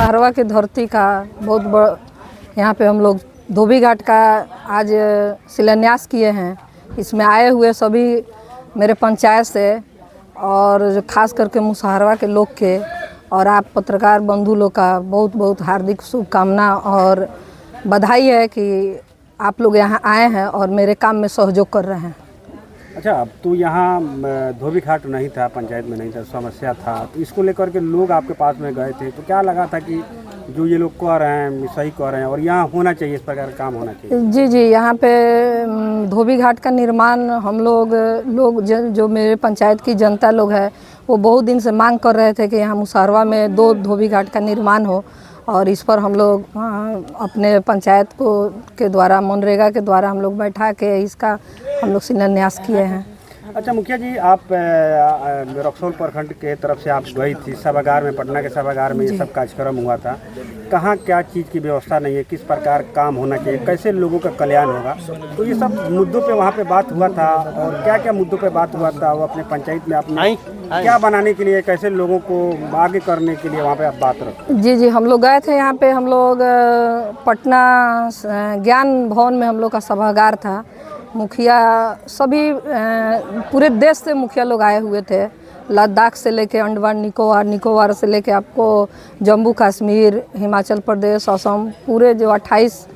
मुसहरवा की धरती का बहुत बड़ा यहाँ पे हम लोग धोबी घाट का आज शिलान्यास किए हैं। इसमें आए हुए सभी मेरे पंचायत से और जो खास करके मुसहरवा के लोग के और आप पत्रकार बंधु लोग का बहुत बहुत हार्दिक शुभकामना और बधाई है कि आप लोग यहाँ आए हैं और मेरे काम में सहयोग कर रहे हैं। अच्छा, अब तो यहाँ धोबी घाट नहीं था, पंचायत में नहीं था, समस्या था, तो इसको लेकर के लोग आपके पास में गए थे, तो क्या लगा था कि जो ये लोग कह रहे हैं सही कह रहे हैं और यहाँ होना चाहिए, इस प्रकार का काम होना चाहिए? जी जी, यहाँ पे धोबी घाट का निर्माण हम लोग जो मेरे पंचायत की जनता लोग है वो बहुत दिन से मांग कर रहे थे कि यहाँ मुसहरवा में 2 धोबी घाट का निर्माण हो और इस पर हम लोग अपने पंचायत के द्वारा मनरेगा के द्वारा हम लोग बैठा के इसका हम लोग शिलान्यास किए हैं। अच्छा मुखिया जी, आप रक्सौल प्रखंड के तरफ से आप गई थी सभागार में, पटना के सभागार में ये सब कार्यक्रम हुआ था। कहाँ क्या चीज़ की व्यवस्था नहीं है, किस प्रकार काम होना चाहिए, कैसे लोगों का कल्याण होगा, तो ये सब मुद्दों पे वहाँ पे बात हुआ था। और क्या क्या मुद्दों पे बात हुआ था, वो अपने पंचायत में आपने क्या बनाने के लिए, कैसे लोगों को आगे करने के लिए वहाँ पे आप बात रखें? जी जी, हम लोग गए थे यहाँ पे, हम लोग पटना ज्ञान भवन में हम लोग का सभागार था। मुखिया सभी पूरे देश से मुखिया लोग आए हुए थे, लद्दाख से लेके अंडमान निकोबार से लेके आपको जम्मू कश्मीर, हिमाचल प्रदेश, असम, पूरे जो 28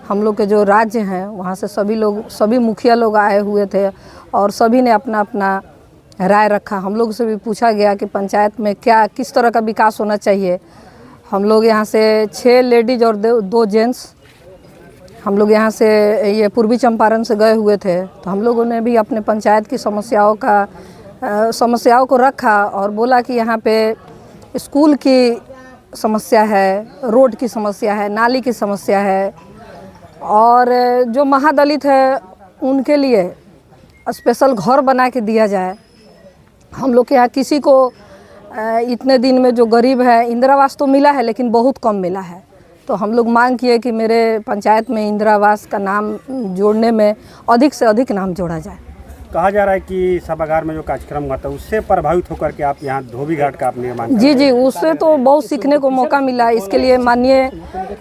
हम लोग के जो राज्य हैं वहाँ से सभी मुखिया लोग आए हुए थे और सभी ने अपना अपना राय रखा। हम लोग से भी पूछा गया कि पंचायत में क्या किस तरह का विकास होना चाहिए। हम लोग यहाँ से 6 लेडीज़ और 2 जेंट्स हम लोग यहाँ से ये पूर्वी चंपारण से गए हुए थे, तो हम लोगों ने भी अपने पंचायत की समस्याओं को रखा और बोला कि यहाँ पे स्कूल की समस्या है, रोड की समस्या है, नाली की समस्या है और जो महादलित है उनके लिए स्पेशल घर बना के दिया जाए। हम लोग के यहाँ किसी को इतने दिन में जो गरीब है इंदिरा आवास तो मिला है लेकिन बहुत कम मिला है, तो हम लोग मांग किए कि मेरे पंचायत में इंदिरा आवास का नाम जोड़ने में अधिक से अधिक नाम जोड़ा जाए। कहा जा रहा है कि सभागार में जो कार्यक्रम हुआ था उससे प्रभावित होकर के आप यहाँ धोबी घाट का आप निर्माण? जी जी, उससे तो बहुत सीखने को मौका मिला। इसके लिए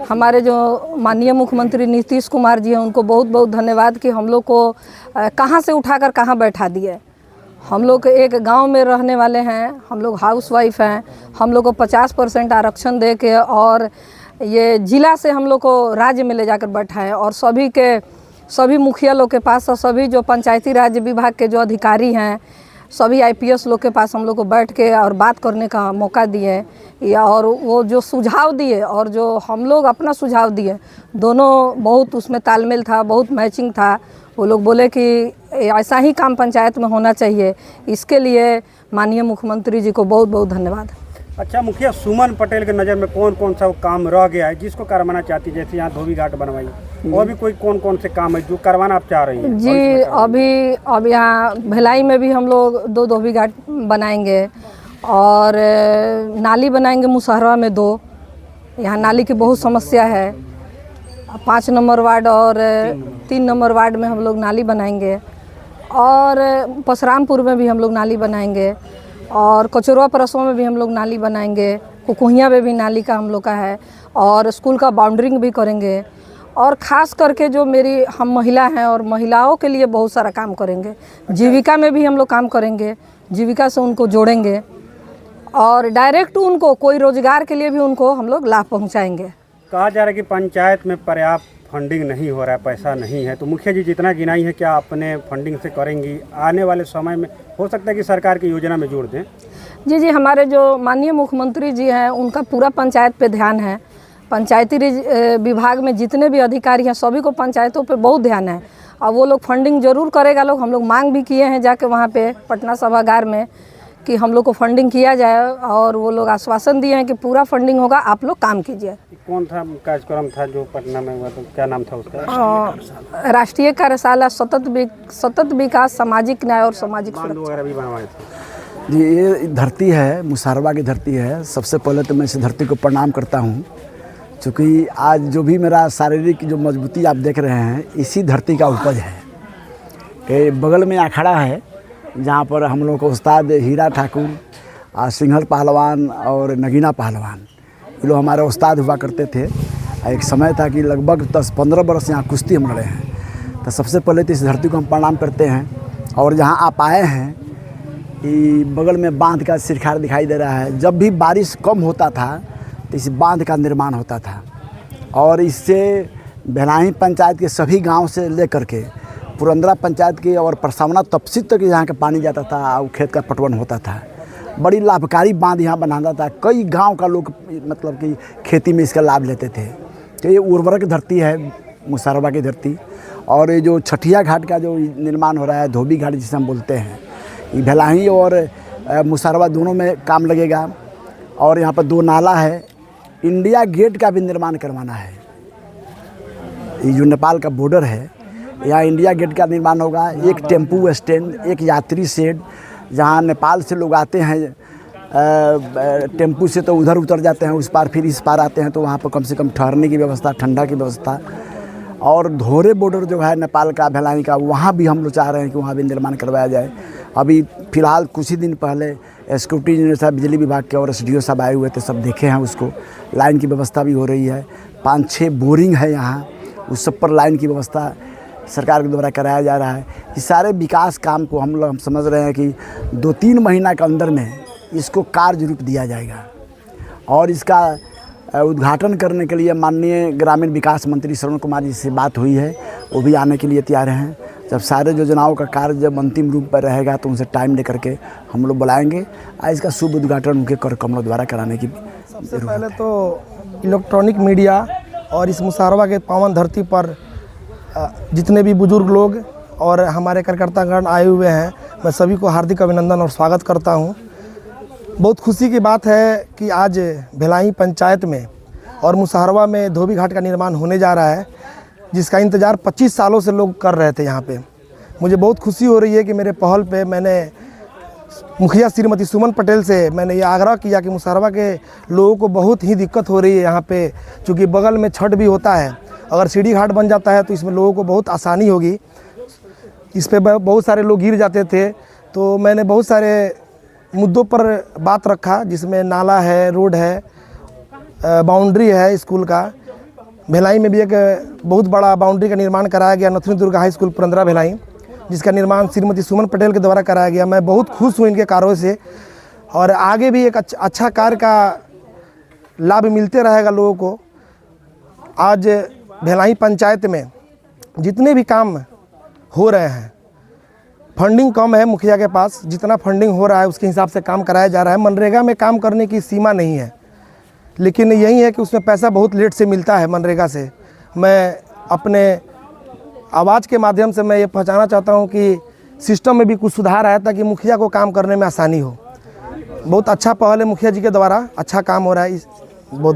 हमारे जो माननीय मुख्यमंत्री नीतीश कुमार जी हैं उनको बहुत बहुत धन्यवाद कि हम लोग को कहाँ से उठाकर कहाँ बैठा दिए। हम लोग एक गांव में रहने वाले हैं, हम लोग हाउसवाइफ हैं, हम लोग को 50% आरक्षण दे के और ये जिला से हम लोग को राज्य में ले जाकर बैठाएं और सभी मुखिया लोग के पास और सभी जो पंचायती राज विभाग के जो अधिकारी हैं सभी IPS लोग के पास हम लोग को बैठ के और बात करने का मौका दिए या और वो जो सुझाव दिए और जो हम लोग अपना सुझाव दिए दोनों बहुत उसमें तालमेल था, बहुत मैचिंग था। वो लोग बोले कि ऐसा ही काम पंचायत में होना चाहिए। इसके लिए माननीय मुख्यमंत्री जी को बहुत बहुत धन्यवाद। अच्छा मुखिया, सुमन पटेल के नज़र में कौन कौन सा काम रह गया है जिसको करवाना चाहती है? जैसे यहाँ धोबी घाट बनवाई, और भी कोई कौन कौन से काम है जो करवाना आप चाह रही हैं? जी, अब यहाँ भिलाई में भी हम लोग 2 धोबी घाट बनाएंगे और नाली बनाएंगे मुसहरवा में 2। यहाँ नाली की बहुत समस्या है। 5 नंबर वार्ड और 3 नंबर वार्ड में हम लोग नाली बनाएंगे और परशुरामपुर में भी हम लोग नाली बनाएंगे और कचौरा परसों में भी हम लोग नाली बनाएंगे, कुकुहिया में भी नाली का हम लोग का है और स्कूल का बाउंड्रिंग भी करेंगे और ख़ास करके जो हम महिला हैं और महिलाओं के लिए बहुत सारा काम करेंगे। जीविका में भी हम लोग काम करेंगे, जीविका से उनको जोड़ेंगे और डायरेक्ट उनको कोई रोजगार के लिए भी उनको हम लोग लाभ पहुँचाएँगे। कहा जा रहा है कि पंचायत में पर्याप्त फंडिंग नहीं हो रहा है, पैसा नहीं है, तो मुखिया जी जितना गिनाई है क्या अपने फंडिंग से करेंगी? आने वाले समय में हो सकता है कि सरकार की योजना में जोड़ दें? जी जी, हमारे जो माननीय मुख्यमंत्री जी हैं उनका पूरा पंचायत पे ध्यान है। पंचायती विभाग में जितने भी अधिकारी हैं सभी को पंचायतों पे बहुत ध्यान है और वो लोग फंडिंग जरूर करेगा। हम लोग मांग भी किए हैं जाके वहाँ पे पटना सभागार में कि हम लोग को फंडिंग किया जाए और वो लोग आश्वासन दिए हैं कि पूरा फंडिंग होगा, आप लोग काम कीजिए। कौन था कार्यक्रम था जो पटना में हुआ, तो क्या नाम था उसका? राष्ट्रीय कार्यशाला सतत विकास, सामाजिक न्याय और सामाजिक वगैरह भी बनवाए थे। जी, ये धरती है, मुसहरवा की धरती है। सबसे पहले तो मैं इस धरती को प्रणाम करता हूँ, क्योंकि आज जो भी मेरा शारीरिक जो मजबूती आप देख रहे हैं इसी धरती का उपज है। ये बगल में अखाड़ा है जहाँ पर हम लोग को उस्ताद हीरा ठाकुर, सिंघल पहलवान और नगीना पहलवान ये लोग हमारे उस्ताद हुआ करते थे। एक समय था कि लगभग 10-15 बरस यहाँ कुश्ती हम लड़े हैं। तो सबसे पहले तो इस धरती को हम प्रणाम करते हैं। और जहाँ आप आए हैं, ये बगल में बांध का सिरखार दिखाई दे रहा है। जब भी बारिश कम होता था तो इस बांध का निर्माण होता था, और इससे भेलाही पंचायत के सभी गांव से लेकर के पुरंदरा पंचायत के और परसावना तपसीत तक यहाँ का पानी जाता था और खेत का पटवन होता था। बड़ी लाभकारी बांध यहाँ बनाता था। कई गांव का लोग मतलब कि खेती में इसका लाभ लेते थे। तो ये उर्वरक धरती है, मुसारवा की धरती। और ये जो छठिया घाट का जो निर्माण हो रहा है, धोबी घाट जिसे हम बोलते हैं, ये भेलाही और मुसारवा दोनों में काम लगेगा। और यहाँ पर 2 नाला है। इंडिया गेट का भी निर्माण करवाना है। ये जो नेपाल का बॉर्डर है, यहाँ इंडिया गेट का निर्माण होगा। एक टेम्पू स्टैंड, एक यात्री शेड, जहाँ नेपाल से लोग आते हैं टेम्पू से तो उधर उतर जाते हैं, उस पार फिर इस पार आते हैं, तो वहाँ पर कम से कम ठहरने की व्यवस्था, ठंडा की व्यवस्था। और धोरे बॉर्डर जो है नेपाल का, भेलाही का, वहाँ भी हम लोग चाह रहे हैं कि वहाँ भी निर्माण करवाया जाए। अभी फ़िलहाल कुछ ही दिन पहले सिक्योरिटी इंजीनियर साहब बिजली विभाग के और SDO साहब आए हुए थे, सब देखे हैं उसको। लाइन की व्यवस्था भी हो रही है। 5-6 बोरिंग है यहाँ, उस सब पर लाइन की व्यवस्था सरकार के द्वारा कराया जा रहा है। ये सारे विकास काम को हम समझ रहे हैं कि 2-3 महीना के अंदर में इसको कार्य रूप दिया जाएगा। और इसका उद्घाटन करने के लिए माननीय ग्रामीण विकास मंत्री श्रवण कुमार जी से बात हुई है, वो भी आने के लिए तैयार हैं। जब सारे योजनाओं का कार्य जब अंतिम रूप पर रहेगा तो उनसे टाइम लेकर के हम लोग बुलाएंगे। आज इसका शुभ उद्घाटन उनके कर कमलों द्वारा कराने की सबसे पहले तो इलेक्ट्रॉनिक मीडिया और इस मुसारवा के पावन धरती पर जितने भी बुजुर्ग लोग और हमारे कार्यकर्तागण आए हुए हैं, मैं सभी को हार्दिक अभिनंदन और स्वागत करता हूं। बहुत खुशी की बात है कि आज भेलाही पंचायत में और मुसारवा में धोबी घाट का निर्माण होने जा रहा है, जिसका इंतज़ार 25 सालों से लोग कर रहे थे यहाँ पे। मुझे बहुत खुशी हो रही है कि मेरे पहल पे मैंने मुखिया श्रीमती सुमन पटेल से मैंने ये आग्रह किया कि मुसारवा के लोगों को बहुत ही दिक्कत हो रही है यहाँ पे, चूँकि बगल में छठ भी होता है। अगर सीढ़ी घाट बन जाता है तो इसमें लोगों को बहुत आसानी होगी। इस पे बहुत सारे लोग गिर जाते थे, तो मैंने बहुत सारे मुद्दों पर बात रखा, जिसमें नाला है, रोड है, बाउंड्री है स्कूल का। भेलाही में भी एक बहुत बड़ा बाउंड्री का निर्माण कराया गया, नथुनी दुर्गा हाई स्कूल पुरंदरा भेलाही, जिसका निर्माण श्रीमती सुमन पटेल के द्वारा कराया गया। मैं बहुत खुश हूँ इनके कार्यों से, और आगे भी एक अच्छा कार्य का लाभ मिलते रहेगा लोगों को। आज भेलाही पंचायत में जितने भी काम हो रहे हैं, फंडिंग कम है मुखिया के पास, जितना फंडिंग हो रहा है उसके हिसाब से काम कराया जा रहा है। मनरेगा में काम करने की सीमा नहीं है, लेकिन यही है कि उसमें पैसा बहुत लेट से मिलता है मनरेगा से। मैं अपने आवाज़ के माध्यम से मैं ये पहुंचाना चाहता हूं कि सिस्टम में भी कुछ सुधार आया ताकि मुखिया को काम करने में आसानी हो। बहुत अच्छा पहल है मुखिया जी के द्वारा, अच्छा काम हो रहा है। बहुत